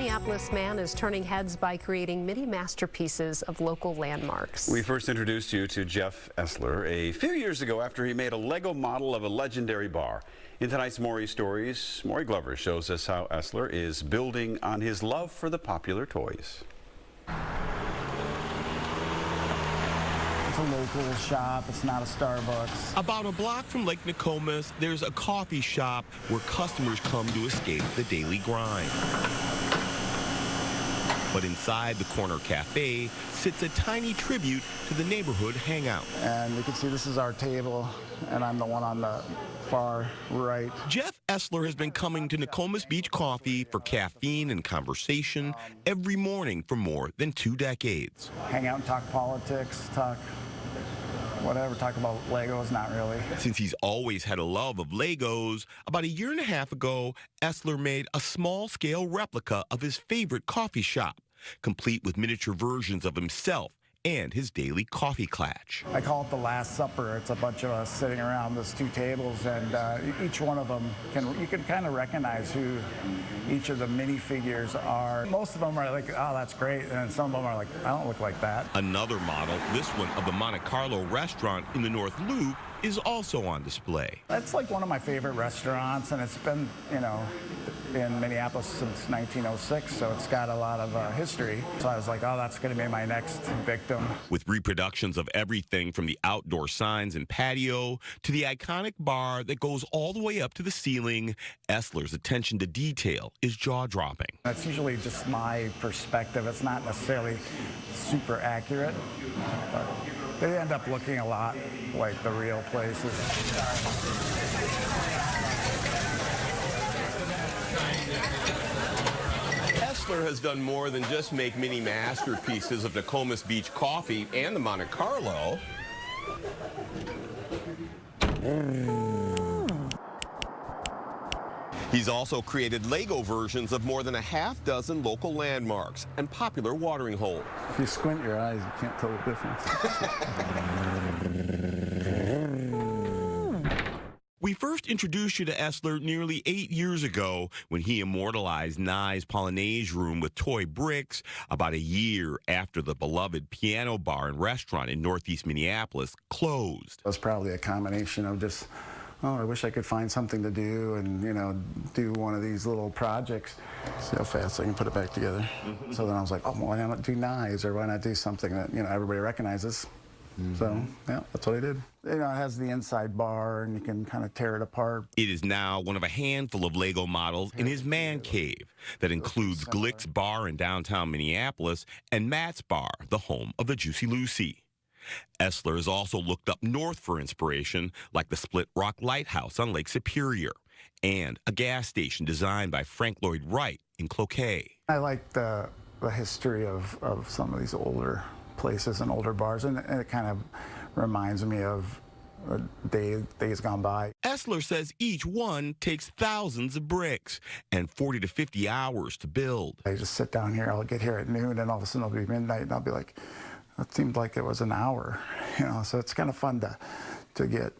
Minneapolis man is turning heads by creating mini masterpieces of local landmarks. We first introduced you to Jeff Essler a few years ago after he made a Lego model of a legendary bar. In tonight's Maury Stories, Maury Glover shows us how Essler is building on his love for the popular toys. It's a local shop, it's not a Starbucks. About a block from Lake Nokomis, there's a coffee shop where customers come to escape the daily grind. But inside the corner cafe sits a tiny tribute to the neighborhood hangout. And you can see this is our table, and I'm the one on the far right. Jeff Essler has been coming to Nokomis Beach Coffee for caffeine and conversation every morning for more than 2 decades. Hang out and talk politics, talk whatever, talk about Legos, not really. Since he's always had a love of Legos, about a year and a half ago, Essler made a small-scale replica of his favorite coffee shop, complete with miniature versions of himself and his daily coffee clutch. I call it the Last Supper. It's a bunch of us sitting around those 2 tables, and each one of them, you can kind of recognize who each of the minifigures are. Most of them are like, oh, that's great, and some of them are like, I don't look like that. Another model, this one of the Monte Carlo restaurant in the North Loop, is also on display. That's like one of my favorite restaurants, and it's been, in Minneapolis since 1906, so it's got a lot of history. So I was like, oh, that's going to be my next victim. With reproductions of everything from the outdoor signs and patio to the iconic bar that goes all the way up to the ceiling, Essler's attention to detail is jaw-dropping. That's usually just my perspective. It's not necessarily super accurate, but they end up looking a lot like the real places. Essler has done more than just make mini masterpieces of Nokomis Beach Coffee and the Monte Carlo. He's also created Lego versions of more than a half-dozen local landmarks and popular watering holes. If you squint your eyes, you can't tell the difference. We first introduced you to Essler nearly 8 years ago when he immortalized Nye's Polonaise room with toy bricks about a year after the beloved piano bar and restaurant in northeast Minneapolis closed. It was probably a combination of just, oh, I wish I could find something to do and, do one of these little projects. See how fast I can put it back together. So then I was like, oh, why not do Nye's, or why not do something that, everybody recognizes? So, yeah, that's what I did. It has the inside bar, and you can kind of tear it apart. It is now one of a handful of Lego models in his man cave that includes Glick's Bar in downtown Minneapolis and Matt's Bar, the home of the Juicy Lucy. Essler has also looked up north for inspiration, like the Split Rock Lighthouse on Lake Superior and a gas station designed by Frank Lloyd Wright in Cloquet. I like the history of some of these older places and older bars, and it kind of reminds me of days gone by. Essler says each one takes thousands of bricks and 40 to 50 hours to build. I just sit down here, I'll get here at noon, and all of a sudden it'll be midnight, and I'll be like, that seemed like it was an hour, so it's kind of fun to get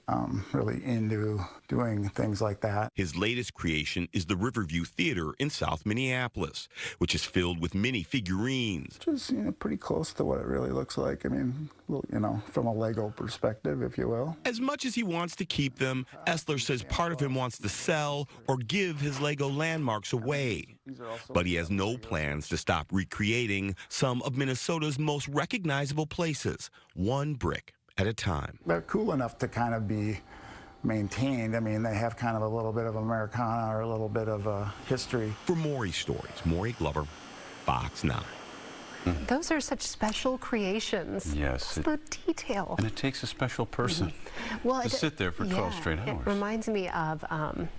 really into doing things like that. His latest creation is the Riverview Theater in South Minneapolis, which is filled with mini figurines. Just, pretty close to what it really looks like. I mean, from a Lego perspective, if you will. As much as he wants to keep them, Essler says part of him wants to sell or give his Lego landmarks away. But he has no plans to stop recreating some of Minnesota's most recognizable places, one brick at a time. They're cool enough to kind of be maintained. I mean, they have kind of a little bit of Americana or a little bit of history. For Maury Stories, Maury Glover, Fox 9. Those are such special creations. Yes. The detail. And it takes a special person to sit there for 12 straight hours. It reminds me of,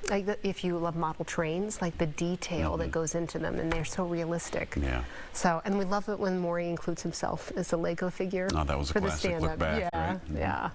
if you love model trains, like the detail that goes into them, and they're so realistic. Yeah. So, and we love it when Maury includes himself as a Lego figure. Oh, that was a for classic the look back, yeah, right? Yeah.